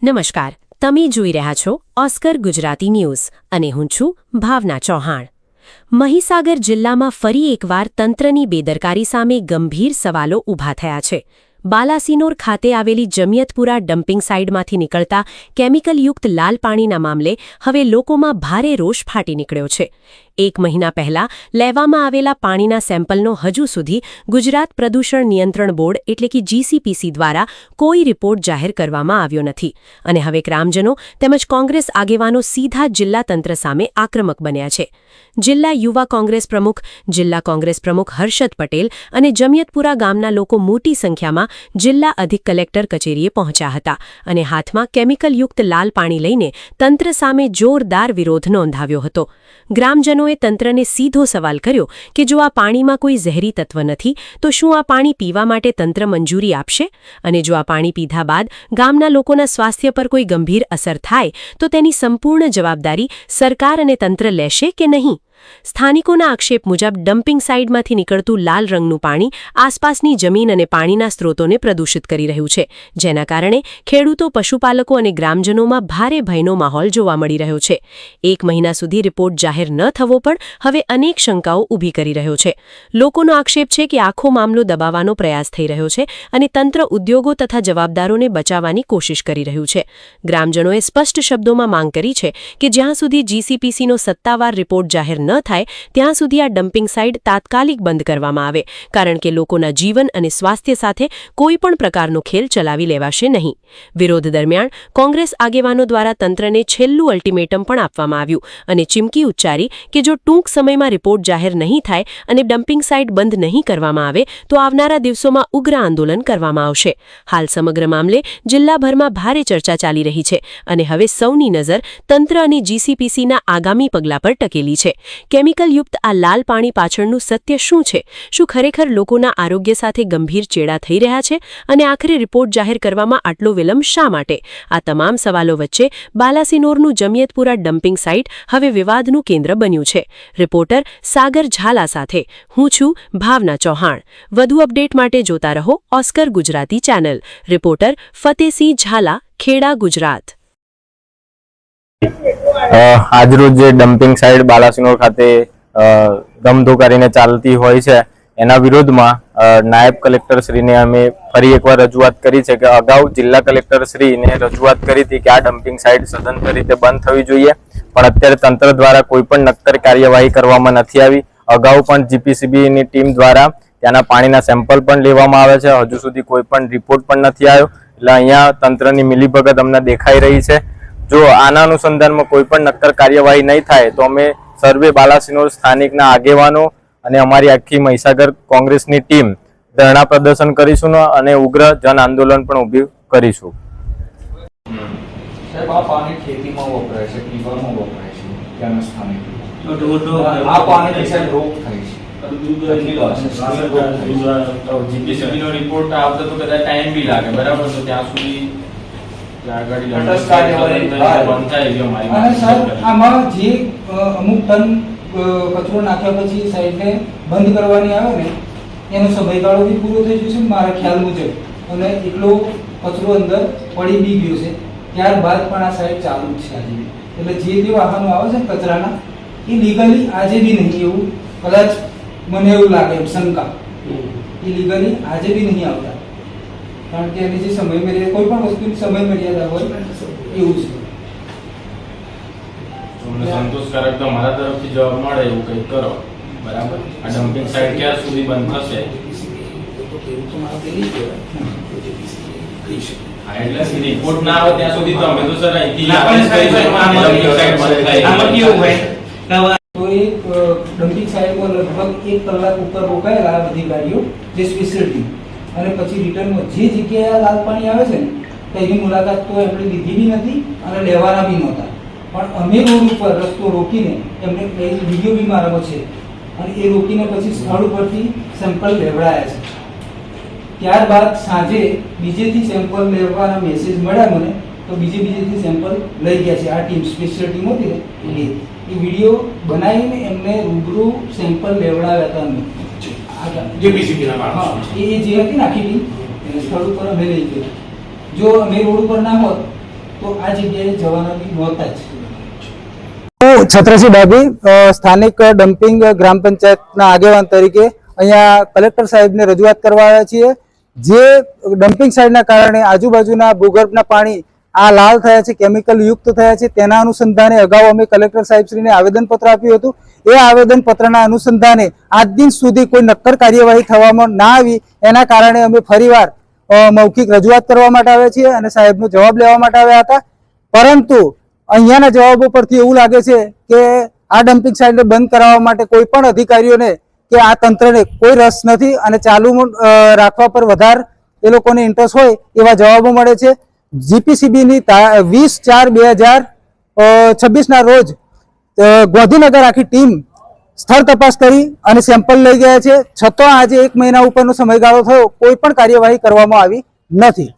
નમસ્કાર, તમે જોઈ રહ્યા છો ઓસ્કર ગુજરાતી ન્યૂઝ અને હું છું ભાવના ચૌહાણ। મહીસાગર જિલ્લામાં ફરી એકવાર તંત્રની બેદરકારી સામે ગંભીર સવાલો ઊભા થયા છે। બાલાસિનોર ખાતે આવેલી જમિયતપુરા ડમ્પિંગ સાઇટમાંથી નીકળતા કેમિકલયુક્ત લાલ પાણીના મામલે હવે લોકોમાં ભારે રોષ ફાટી નીકળ્યો છે। 1 મહિના પહેલા લેવામાં આવેલા પાણીના સેમ્પલનો હજુ સુધી ગુજરાત પ્રદૂષણ નિયંત્રણ બોર્ડ એટલે કે જીસીપીસી દ્વારા કોઈ રિપોર્ટ જાહેર કરવામાં આવ્યો નથી અને હવે ગ્રામજનો તેમજ કોંગ્રેસ આગેવાનો સીધા જિલ્લા તંત્ર સામે આક્રમક બન્યા છે। જિલ્લા યુવા કોંગ્રેસ પ્રમુખ હર્ષદ પટેલ અને જમિયતપુરા ગામના લોકો મોટી સંખ્યામાં જિલ્લા અધિક કલેક્ટર કચેરીએ પહોંચ્યા હતા અને હાથમાં કેમિકલયુક્ત લાલ પાણી લઈને તંત્ર સામે જોરદાર વિરોધ નોંધાવ્યો હતો। ગ્રામજનોએ તંત્રને સીધો સવાલ કર્યો કે જો આ પાણીમાં કોઈ ઝેરી તત્વ નથી તો શું આ પાણી પીવા માટે તંત્ર મંજૂરી આપશે અને જો આ પાણી પીધા બાદ ગામના લોકોના સ્વાસ્થ્ય પર કોઈ ગંભીર અસર થાય તો તેની સંપૂર્ણ જવાબદારી સરકાર અને તંત્ર લેશે કે નહીં। સ્થાનિકોના આક્ષેપ મુજબ ડમ્પિંગ સાઇટમાંથી નીકળતું લાલ રંગનું પાણી આસપાસની જમીન અને પાણીના સ્ત્રોતોને પ્રદૂષિત કરી રહ્યું છે, જેના કારણે ખેડૂતો, પશુપાલકો અને ગ્રામજનોમાં ભારે ભયનો માહોલ જોવા મળી રહ્યો છે। 1 મહિના સુધી રિપોર્ટ જાહેર ન થવો પણ હવે અનેક શંકાઓ ઊભી કરી રહ્યો છે। લોકોનો આક્ષેપ છે કે આખો મામલો દબાવવાનો પ્રયાસ થઈ રહ્યો છે અને તંત્ર ઉદ્યોગો તથા જવાબદારોને બચાવવાની કોશિશ કરી રહ્યું છે। ગ્રામજનોએ સ્પષ્ટ શબ્દોમાં માંગ કરી છે કે જ્યાં સુધી જીસીપીસીનો સત્તાવાર રિપોર્ટ જાહેર ન થાય ત્યાં સુધી આ ડમ્પિંગ સાઇટ તાત્કાલિક બંધ કરવામાં આવે, કારણ કે લોકોના જીવન અને સ્વાસ્થ્ય સાથે કોઈ પણ પ્રકારનો ખેલ ચલાવી લેવાશે નહીં। વિરોધ દરમિયાન કોંગ્રેસ આગેવાનો દ્વારા તંત્રને છેલ્લું અલ્ટિમેટમ પણ આપવામાં આવ્યું અને ચીમકી ઉચ્ચારી કે જો ટૂંક સમયમાં રિપોર્ટ જાહેર નહીં થાય અને ડમ્પિંગ સાઇટ બંધ નહીં કરવામાં આવે તો આવનારા દિવસોમાં ઉગ્ર આંદોલન કરવામાં આવશે। હાલ સમગ્ર મામલે જિલ્લાભરમાં ભારે ચર્ચા ચાલી રહી છે અને હવે સૌની નજર તંત્ર અને જીસીપીસીના આગામી પગલાં પર ટકેલી છે। કેમિકલયુક્ત આ લાલ પાણી પાછળનું સત્ય શું છે? શું ખરેખર લોકોના આરોગ્ય સાથે ગંભીર ચેડા થઈ રહ્યા છે અને આખરે રિપોર્ટ જાહેર કરવામાં આટલો વિલંબ શા માટે? આ તમામ સવાલો વચ્ચે બાલાસિનોરનું જમિયતપુરા ડમ્પિંગ સાઇટ હવે વિવાદનું કેન્દ્ર બન્યું છે। રિપોર્ટર સાગર ઝાલા સાથે હું છું ભાવના ચૌહાણ। વધુ અપડેટ માટે જોતા રહો Oscar Gujarati channel. Reporter Fatehsinh Jhala, Kheda, Gujarat. આજરોજ જે ડમ્પિંગ સાઇટ બાલાસિનોર ખાતે ધમધોકારીને ચાલતી હોય છે એના વિરોધમાં નાયબ કલેક્ટર શ્રીને અમે ફરી એકવાર રજૂઆત કરી છે કે અગાઉ જિલ્લા કલેક્ટર શ્રીને રજૂઆત કરી હતી કે આ ડમ્પિંગ સાઇટ સદંતર રીતે બંધ થવી જોઈએ, પણ અત્યારે તંત્ર દ્વારા કોઈ પણ નક્કર કાર્યવાહી કરવામાં નથી આવી। અગાઉ પણ જીપીસીબીની ટીમ દ્વારા ત્યાંના પાણીના સેમ્પલ પણ લેવામાં આવે છે, હજુ સુધી કોઈ પણ રિપોર્ટ પણ નથી આવ્યો। એટલે અહીંયા તંત્રની મિલીભગત અમને દેખાઈ રહી છે। જો આના અનુસંધાનમાં કોઈ પણ નક્કર કાર્યવાહી નહીં થાય તો અમે સર્વે બાલાસિનોર સ્થાનિકના આગેવાનો અને અમારી આખી મહીસાગર કોંગ્રેસની ટીમ ધરણા પ્રદર્શન કરીશું અને ઉગ્ર જન આંદોલન પણ ઊભું કરીશું। સાહેબ, આ પાણી ખેતીમાં વપરાય છે, પીવામાં વપરાય છે, ત્યાંના સ્થાનિક આ પાણી સાહેબ રોગ થાય છે। જીપીસીબીનો રિપોર્ટ આવતો તો કદાચ ટાઈમ બી લાગે, બરાબર? તો ત્યાં સુધી આમાં જે અમુક ટન કચરો નાખ્યા પછી સાઈડને બંધ કરવાની આવે ને એનો સમયગાળો બી પૂરો થઈ જશે મારા ખ્યાલ મુજબ, અને એટલો કચરો અંદર પડી બી ગયો છે, ત્યારબાદ પણ આ સાઈડ ચાલુ જ છે આજે। એટલે જે તે વાહનો આવે છે કચરાના એ લીગલી આજે બી નહીં, એવું કદાચ મને એવું લાગે, શંકા, એ લીગલી આજે બી નહીં આવતા, કારણ કે એની જે સમય મર્યાદા, કોઈ પણ વસ્તુની સમય મર્યાદા હોય એવું છે। સંતોષકારક તમારા તરફથી જવાબ મળે એવું કંઈક કરો, બરાબર? આ ડમ્પિંગ સાઇટ ક્યાં સુધી બંધ થશે? એટલે રિપોર્ટ ના આવે ત્યાં સુધી તો અમે તો સર અહીંથી તો એ ડમ્પિંગ સાઇટમાં લગભગ 1 કલાક ઉપર રોકાયેલા આ બધી ગાડીઓ જે સ્પેશિયલ ટીમ, અને પછી રિટર્નમાં જે જગ્યાએ લાલ પાણી આવે છે ને તેની મુલાકાત તો એમણે લીધી બી નથી અને લેવાના બી નહોતા, પણ અમે રોડ ઉપર રસ્તો રોકીને એમને વિડીયો બી મારામાં છે અને એ રોકીને પછી સ્થળ ઉપરથી સેમ્પલ લેવડાયા છે। ત્યારબાદ સાંજે બીજેથી સેમ્પલ લેવાના મેસેજ મળ્યા મને, તો બીજેથી સેમ્પલ લઈ ગયા છે। આ ટીમ સ્પેશિયલ ટીમ હતી ને એ વિડીયો બનાવીને એમને રૂબરૂ સેમ્પલ લેવડાવ્યા હતા અમે। એ જે હતી ને આખી ટીમ એને સ્થળ ઉપર અમે લઈ ગયા। જો અમે રોડ ઉપર ના હોત તો આ જગ્યાએ જવાના બી નહોતા જ. હું છત્રસિંહ ડાભી સ્થાનિક ડમ્પિંગ ગ્રામ પંચાયતના આગેવાન તરીકે અહીંયા કલેક્ટર સાહેબને રજૂઆત કરવા આવ્યા છીએ. જે ડમ્પિંગ સાઇટના કારણે આજુબાજુના ભૂગર્ભના પાણી આ લાલ થયા છે, કેમિકલ યુક્ત થયા છે, તેના અનુસંધાને અગાઉ અમે કલેક્ટર સાહેબશ્રીને આવેદનપત્ર આપ્યું હતું. એ આવેદનપત્રના અનુસંધાને આજ દિન સુધી કોઈ નક્કર કાર્યવાહી થવામાં ના આવી. એના કારણે અમે ફરીવાર મૌખિક રજૂઆત કરવા માટે આવ્યા છીએ અને સાહેબનો જવાબ લેવા માટે આવ્યા હતા. પરંતુ અહીંયાના જવાબો પરથી એવું લાગે છે કે આ ડમ્પિંગ સાઇટને બંધ કરાવવા માટે કોઈ પણ અધિકારીઓને કે આ તંત્રને કોઈ રસ નથી અને ચાલુ રાખવા પર વધારે એ લોકોને ઇન્ટરેસ્ટ હોય એવા જવાબો મળે છે. જીપીસીબીની 20/4/2026 ના રોજ ગાંધીનગર આખી ટીમ સ્થળ તપાસ કરી અને સેમ્પલ લઈ ગયા છે. છતાં આજે 1 મહિના ઉપરનો સમયગાળો થયો, કોઈ પણ કાર્યવાહી કરવામાં આવી નથી.